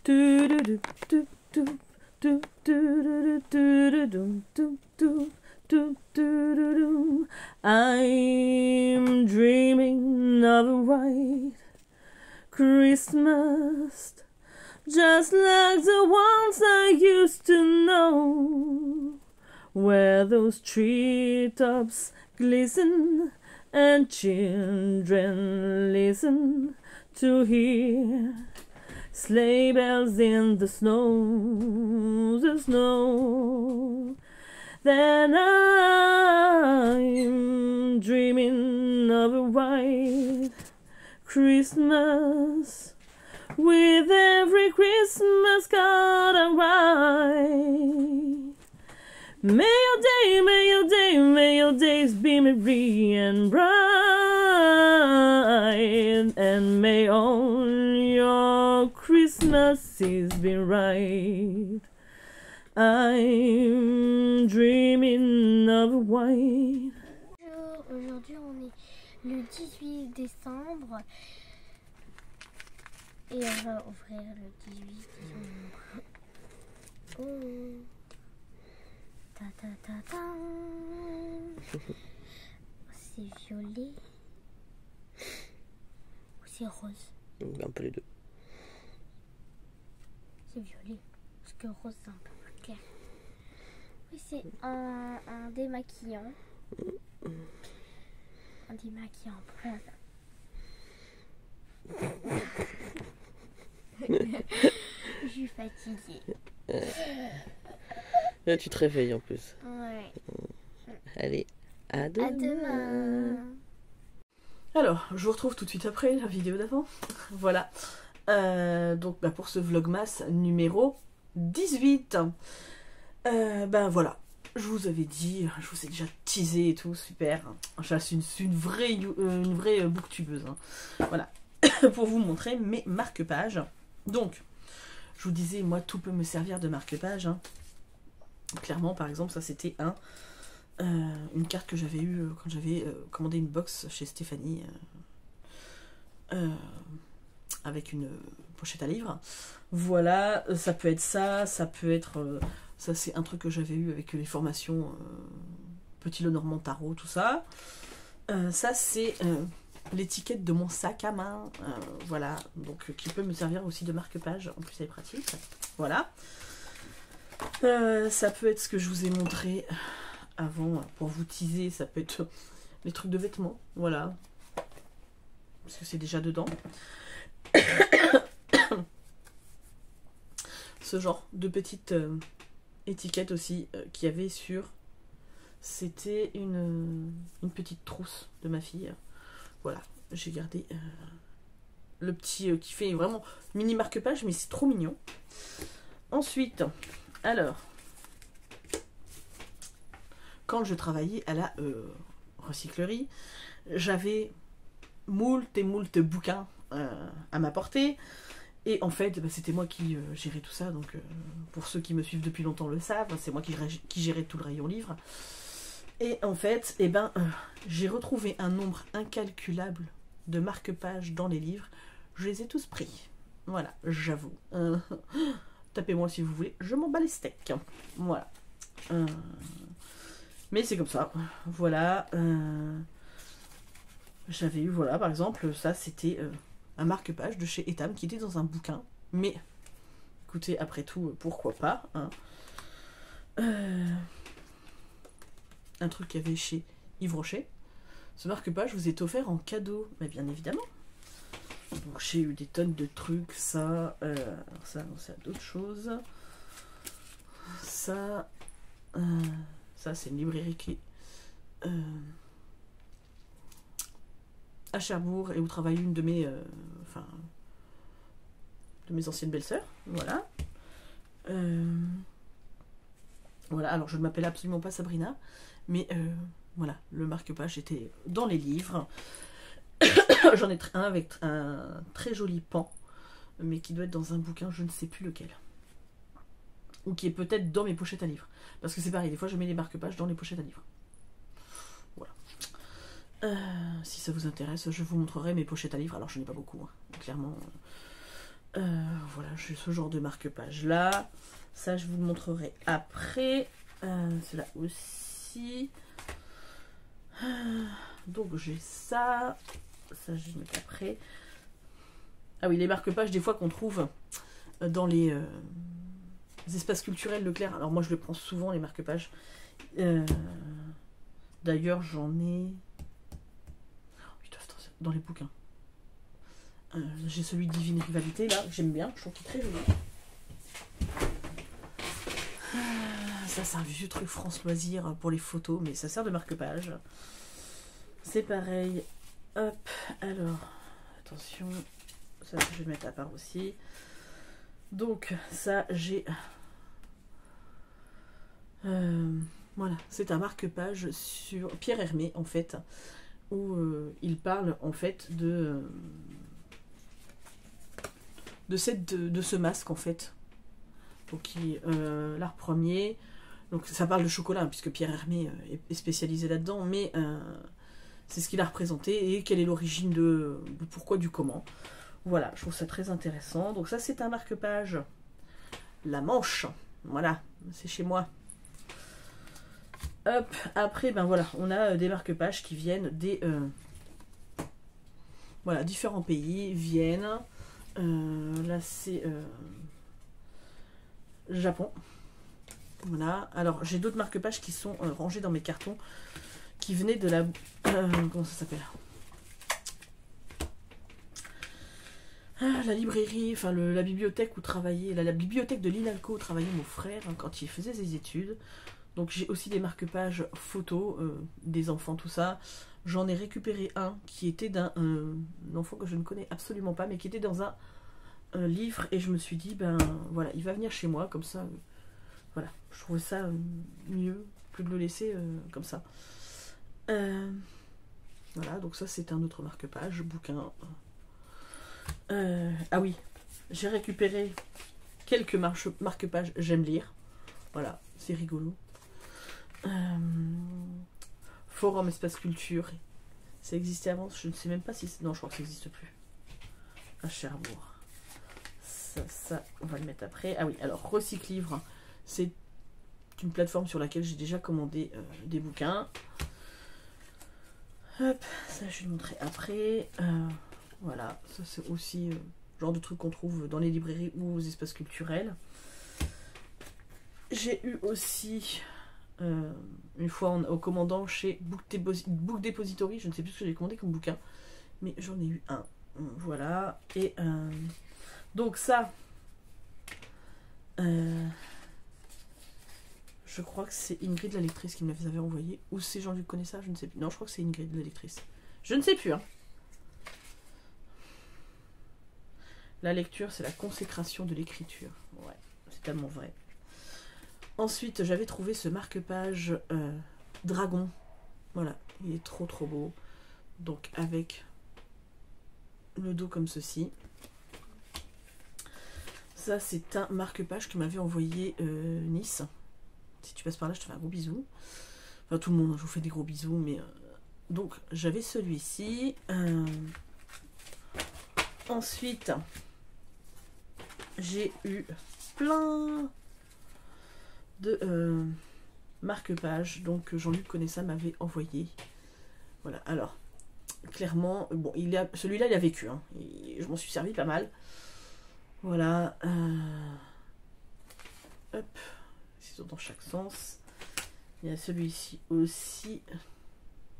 I'm dreaming of a white Christmas, just like the ones I used to know, where those treetops glisten and children listen to hear sleigh bells in the snow, the snow. Then I'm dreaming of a white Christmas, with every Christmas card I write. May your days be merry and bright, and may all your Christmases be right. I'm dreaming of a white. Aujourd'hui on est le 18 décembre et on va ouvrir le 18 décembre. Oh. Ta ta ta ta. C'est violet ou c'est rose? Un peu les deux. C'est violet parce que rose c'est un peu plus clair. Oui, c'est un démaquillant. Un démaquillant brave. Je suis fatiguée. Là, tu te réveilles en plus. Ouais. Allez, à demain. À demain. Alors, je vous retrouve tout de suite après la vidéo d'avant. Voilà. Donc, pour ce vlogmas numéro 18. Voilà. Je vous avais dit, je vous ai déjà teasé et tout, super. Je suis une vraie booktubeuse. Hein. Voilà. Pour vous montrer mes marque-pages. Donc, je vous disais, moi, tout peut me servir de marque-page. Hein. Clairement, par exemple, ça c'était une carte que j'avais eue quand j'avais commandé une box chez Stéphanie avec une pochette à livres. Voilà, ça peut être ça peut être... ça c'est un truc que j'avais eu avec les formations Petit Lenormand Tarot, tout ça. Ça c'est l'étiquette de mon sac à main. Voilà, donc qui peut me servir aussi de marque-page. En plus elle est pratique. Voilà. Ça peut être ce que je vous ai montré avant pour vous teaser, ça peut être les trucs de vêtements, voilà, parce que c'est déjà dedans. Ce genre de petite étiquette aussi qu'il y avait sur, c'était une petite trousse de ma fille. Voilà, j'ai gardé le petit qui fait vraiment mini marque-page, mais c'est trop mignon. Ensuite, alors, quand je travaillais à la recyclerie, j'avais moult et moult bouquins à m'apporter. Et en fait, c'était moi qui gérais tout ça. Donc, pour ceux qui me suivent depuis longtemps le savent, c'est moi qui gérais tout le rayon livre. Et en fait, j'ai retrouvé un nombre incalculable de marque-pages dans les livres. Je les ai tous pris. Voilà, j'avoue. Tapez-moi si vous voulez, je m'en bats les steaks. Voilà. Mais c'est comme ça. Voilà. J'avais eu, voilà, par exemple, ça c'était un marque-page de chez Etam qui était dans un bouquin. Mais, écoutez, après tout, pourquoi pas. Hein. Un truc qu'il y avait chez Yves Rocher. Ce marque-page vous est offert en cadeau. Mais bien évidemment. Donc j'ai eu des tonnes de trucs, ça c'est d'autres choses. Ça c'est une librairie qui est à Cherbourg et où travaille une de mes anciennes belles-sœurs. Voilà. Voilà, alors je ne m'appelle absolument pas Sabrina, mais voilà, le marque-page était dans les livres. J'en ai un avec un très joli pan, mais qui doit être dans un bouquin, je ne sais plus lequel. Ou qui est peut-être dans mes pochettes à livres. Parce que c'est pareil, des fois je mets les marque-pages dans les pochettes à livres. Voilà. Si ça vous intéresse, je vous montrerai mes pochettes à livres. Alors je n'ai pas beaucoup, hein, clairement. Voilà, j'ai ce genre de marque-page là. Ça, je vous le montrerai après. Cela aussi. Donc j'ai ça. Ça, je vais mettre après. Ah oui, les marque-pages, des fois, qu'on trouve dans les espaces culturels Leclerc. Alors moi, je le prends souvent, les marque-pages. D'ailleurs, j'en ai... dans les bouquins. J'ai celui de Divine Rivalité, là, que j'aime bien. Je trouve qu'il est très joli. Ça, c'est un vieux truc France Loisirs pour les photos, mais ça sert de marque-page. C'est pareil. Hop, alors, attention. Ça, je vais le mettre à part aussi. Donc, ça, j'ai... voilà, c'est un marque-page sur Pierre Hermé, en fait, où il parle, en fait, de ce masque, en fait. Donc, l'art premier. Donc, ça parle de chocolat, hein, puisque Pierre Hermé est spécialisé là-dedans, mais c'est ce qu'il a représenté et quelle est l'origine de pourquoi, du comment. Voilà, je trouve ça très intéressant. Donc ça, c'est un marque-page. La Manche. Voilà, c'est chez moi. Hop, après, ben voilà, on a des marque-pages qui viennent des... voilà, différents pays, Vienne. Là, c'est... Japon. Voilà. Alors, j'ai d'autres marque-pages qui sont rangés dans mes cartons, qui venaient de la... comment ça s'appelle ? La librairie, enfin la bibliothèque où travaillait, la bibliothèque de l'INALCO où travaillait mon frère hein, quand il faisait ses études. Donc j'ai aussi des marque-pages photos des enfants, tout ça. J'en ai récupéré un qui était d'un enfant que je ne connais absolument pas, mais qui était dans un livre, et je me suis dit, ben voilà, il va venir chez moi, comme ça, voilà, je trouvais ça mieux que de le laisser comme ça. Voilà, donc ça c'est un autre marque-page, bouquin. Ah oui, j'ai récupéré quelques marque-pages, j'aime lire. Voilà, c'est rigolo. Forum Espace Culture, ça existait avant, je ne sais même pas si... Non, je crois que ça n'existe plus. À Cherbourg. Ça, on va le mettre après. Ah oui, alors Recyclivre, c'est une plateforme sur laquelle j'ai déjà commandé des bouquins. Hop, ça je vais le montrer après. Voilà, ça c'est aussi le genre de truc qu'on trouve dans les librairies ou aux espaces culturels. J'ai eu aussi une fois au commandant chez Book Depository, je ne sais plus ce que j'ai commandé comme bouquin, mais j'en ai eu un. Voilà, et donc ça, je crois que c'est Ingrid la lectrice qui me les avait envoyé, ou c'est Jean-Luc connaît ça, je ne sais plus. Non, je crois que c'est Ingrid la lectrice. Je ne sais plus, hein. La lecture, c'est la consécration de l'écriture. Ouais, c'est tellement vrai. Ensuite, j'avais trouvé ce marque-page dragon. Voilà, il est trop trop beau. Donc avec le dos comme ceci. Ça, c'est un marque-page que m'avait envoyé Nice. Si tu passes par là, je te fais un gros bisou. Enfin, tout le monde, je vous fais des gros bisous. Mais donc, j'avais celui-ci. Ensuite, j'ai eu plein de marque-pages. Donc, Jean-Luc Connaissa m'avait envoyé. Voilà, alors, clairement, bon, celui-là, il a vécu. Hein, je m'en suis servi pas mal. Voilà. Hop. Ils sont dans chaque sens. Il y a celui-ci aussi.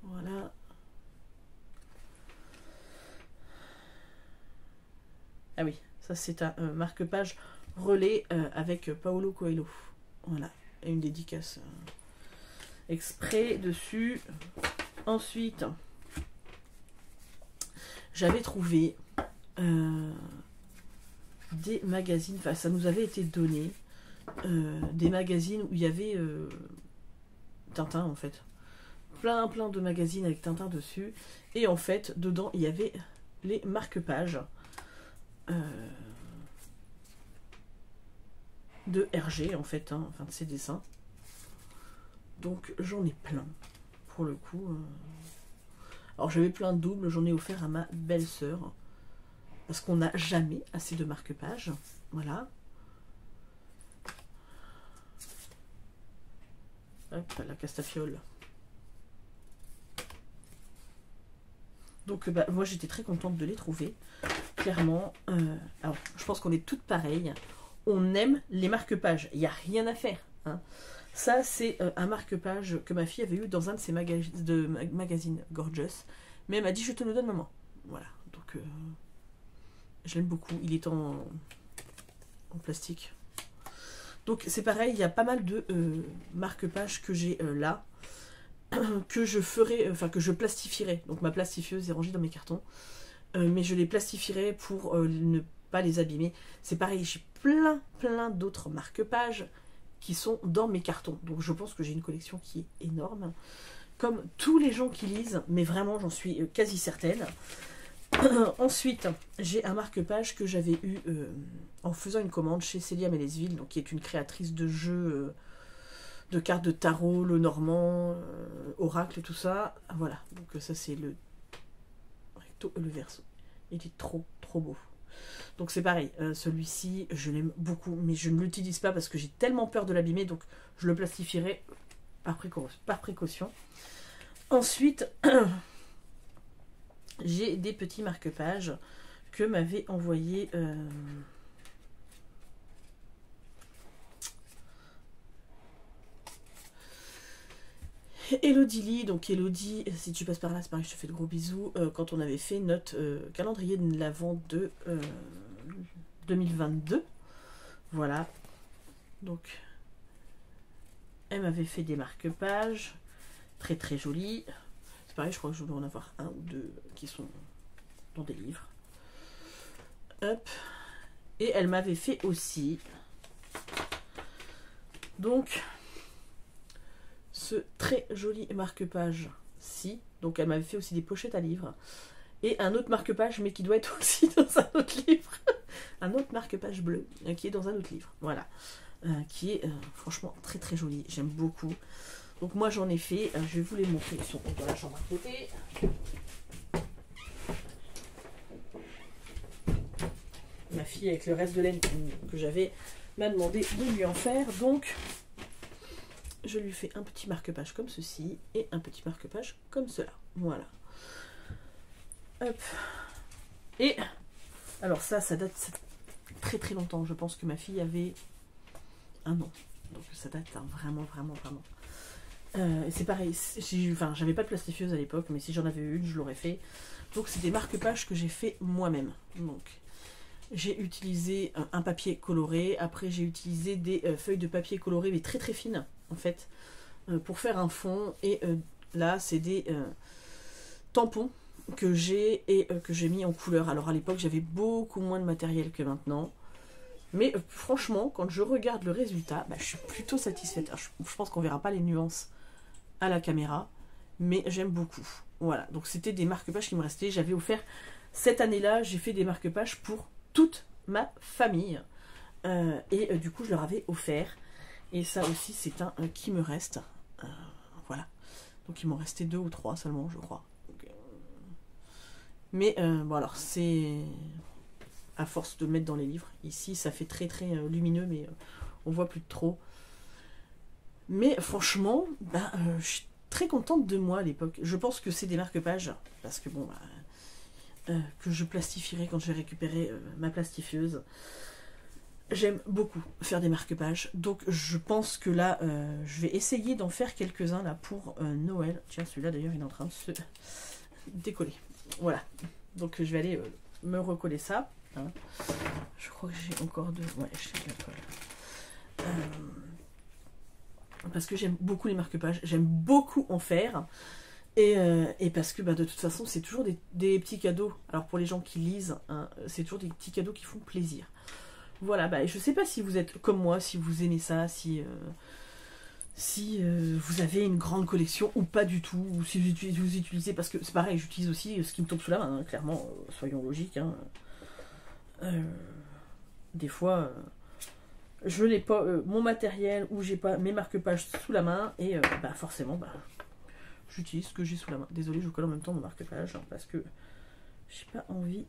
Voilà. Ah oui, ça c'est un marque-page relais avec Paulo Coelho. Voilà. Et une dédicace exprès dessus. Ensuite, j'avais trouvé des magazines, enfin ça nous avait été donné, des magazines où il y avait Tintin en fait. Plein de magazines avec Tintin dessus. Et en fait, dedans, il y avait les marque-pages de Hergé en fait, hein, enfin de ses dessins. Donc j'en ai plein pour le coup. Alors j'avais plein de doubles, j'en ai offert à ma belle-sœur. parce qu'on n'a jamais assez de marque-page. Voilà. Hop, la castafiole. Donc bah, moi j'étais très contente de les trouver. Clairement, alors je pense qu'on est toutes pareilles. On aime les marque-pages. Il n'y a rien à faire. Hein. Ça, c'est un marque-page que ma fille avait eu dans un de ses magazines Gorgeous. Mais elle m'a dit, je te le donne, maman. Voilà. Donc, je l'aime beaucoup. Il est en plastique. Donc, c'est pareil. Il y a pas mal de marque-pages que j'ai là. Que je ferai, enfin, que je plastifierai. Donc, ma plastifieuse est rangée dans mes cartons. Mais je les plastifierai pour ne pas les abîmer. C'est pareil. J'ai plein d'autres marque-pages qui sont dans mes cartons. Donc je pense que j'ai une collection qui est énorme. Comme tous les gens qui lisent, mais vraiment j'en suis quasi certaine. Ensuite, j'ai un marque-page que j'avais eu en faisant une commande chez Célia Mélesville, donc qui est une créatrice de jeux, de cartes de tarot, le normand, oracle, tout ça. Voilà, donc ça c'est le recto et le verso. Il est trop beau. Donc c'est pareil, celui-ci, je l'aime beaucoup, mais je ne l'utilise pas parce que j'ai tellement peur de l'abîmer, donc je le plastifierai par précaution. Ensuite, j'ai des petits marque-pages que m'avait envoyé Elodie Lee. Donc Elodie, si tu passes par là, c'est pareil, je te fais de gros bisous. Quand on avait fait notre calendrier de l'Avent de 2022. Voilà. Donc, elle m'avait fait des marque-pages très jolis. C'est pareil, je crois que je dois en avoir un ou deux qui sont dans des livres. Hop. Et elle m'avait fait aussi donc ce très joli marque-page-ci. Donc elle m'avait fait aussi des pochettes à livres. Et un autre marque-page, mais qui doit être aussi dans un autre livre. Un autre marque-page bleu, qui est dans un autre livre. Voilà. Qui est franchement très joli. J'aime beaucoup. Donc moi j'en ai fait. Je vais vous les montrer. Ils sont dans la chambre à côté. Ma fille, avec le reste de laine que j'avais, m'a demandé de lui en faire. Donc, je lui fais un petit marque-page comme ceci et un petit marque-page comme cela. Voilà. Hop. Et, alors ça date très longtemps. Je pense que ma fille avait un an. Donc ça date hein, vraiment. C'est pareil. Enfin, j'avais pas de plastifieuse à l'époque, mais si j'en avais une, je l'aurais fait. Donc c'est des marque-pages que j'ai fait moi-même. Donc j'ai utilisé un papier coloré. Après j'ai utilisé des feuilles de papier coloré, mais très fines en fait, pour faire un fond. Et là c'est des tampons que j'ai et que j'ai mis en couleur. Alors à l'époque j'avais beaucoup moins de matériel que maintenant. Mais franchement, quand je regarde le résultat, je suis plutôt satisfaite. Alors, je pense qu'on verra pas les nuances à la caméra, mais j'aime beaucoup. Voilà, donc c'était des marque-pages qui me restaient. J'avais offert, cette année-là, j'ai fait des marque-pages pour toute ma famille. Et du coup, je leur avais offert. Et ça aussi, c'est un qui me reste. Voilà. Donc il m'en restait 2 ou 3 seulement, je crois. Donc, mais bon, alors, c'est... à force de le mettre dans les livres. Ici, ça fait très lumineux, mais on voit plus de trop. Mais franchement, je suis très contente de moi à l'époque. Je pense que c'est des marque-pages, parce que bon, que je plastifierai quand je vais récupérer ma plastifieuse. J'aime beaucoup faire des marque-pages, donc je pense que là, je vais essayer d'en faire quelques-uns là pour Noël. Tiens, celui-là d'ailleurs, il est en train de se décoller. Voilà, donc je vais aller me recoller ça. Hein. Je crois que j'ai encore de... Ouais, j'ai de la colle. Parce que j'aime beaucoup les marque-pages, j'aime beaucoup en faire. Et parce que de toute façon, c'est toujours des petits cadeaux. Alors pour les gens qui lisent, hein, c'est toujours des petits cadeaux qui font plaisir. Voilà, je sais pas si vous êtes comme moi, si vous aimez ça, si vous avez une grande collection ou pas du tout, ou si vous utilisez, parce que c'est pareil, j'utilise aussi ce qui me tombe sous la main, hein, clairement, soyons logiques. Hein. Des fois, je n'ai pas mon matériel ou j'ai pas mes marque-pages sous la main et forcément, j'utilise ce que j'ai sous la main. Désolée, je colle en même temps mon marque-page hein, parce que j'ai pas envie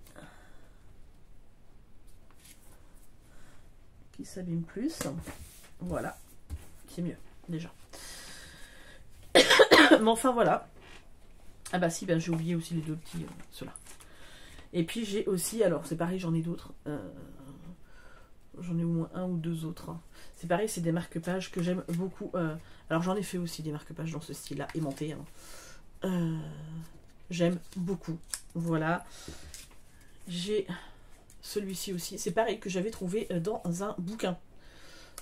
qui s'abîme plus. Voilà, c'est mieux déjà. Mais enfin voilà. Ah bah si, ben, j'ai oublié aussi les deux petits, ceux-là. Et puis j'ai aussi, alors c'est pareil, j'en ai d'autres. J'en ai au moins un ou deux autres. C'est pareil, c'est des marque-pages que j'aime beaucoup. Alors j'en ai fait aussi des marque-pages dans ce style-là, aimanté. Hein. J'aime beaucoup. Voilà. J'ai celui-ci aussi. C'est pareil que j'avais trouvé dans un bouquin.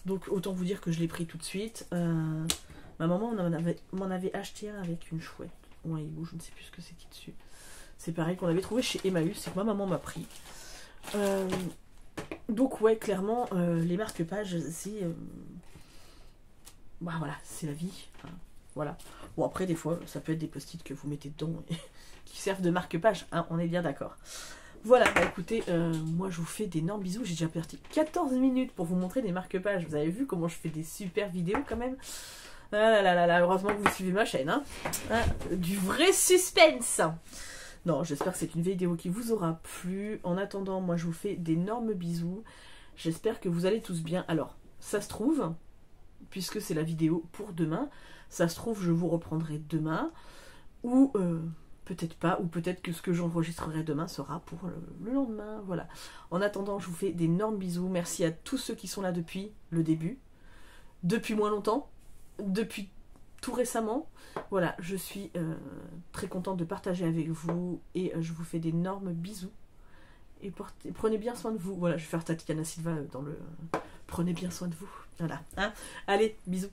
Donc autant vous dire que je l'ai pris tout de suite. Ma maman m'en avait acheté un avec une chouette ou un hibou, je ne sais plus ce que c'est qui dessus. C'est pareil qu'on avait trouvé chez Emmaüs, c'est que ma maman m'a pris. Donc ouais, clairement, les marque-pages, c'est... bah voilà, c'est la vie. Hein, voilà. Bon après, des fois, ça peut être des post-it que vous mettez dedans et qui servent de marque-page, hein, on est bien d'accord. Voilà, bah écoutez, moi je vous fais d'énormes bisous. J'ai déjà perdu 14 minutes pour vous montrer des marque-pages. Vous avez vu comment je fais des super vidéos quand même. Ah là là, heureusement que vous suivez ma chaîne. Hein. Du vrai suspense. Non, j'espère que c'est une vidéo qui vous aura plu. En attendant, moi je vous fais d'énormes bisous. J'espère que vous allez tous bien. Alors, ça se trouve, puisque c'est la vidéo pour demain, ça se trouve je vous reprendrai demain. Ou... peut-être pas, ou peut-être que ce que j'enregistrerai demain sera pour le lendemain, voilà. En attendant, je vous fais d'énormes bisous. Merci à tous ceux qui sont là depuis le début, depuis moins longtemps, depuis tout récemment. Voilà, je suis très contente de partager avec vous et je vous fais d'énormes bisous. Et prenez bien soin de vous. Voilà, je vais faire Tatiana Silva dans le... Prenez bien soin de vous. Voilà, hein. Allez, bisous.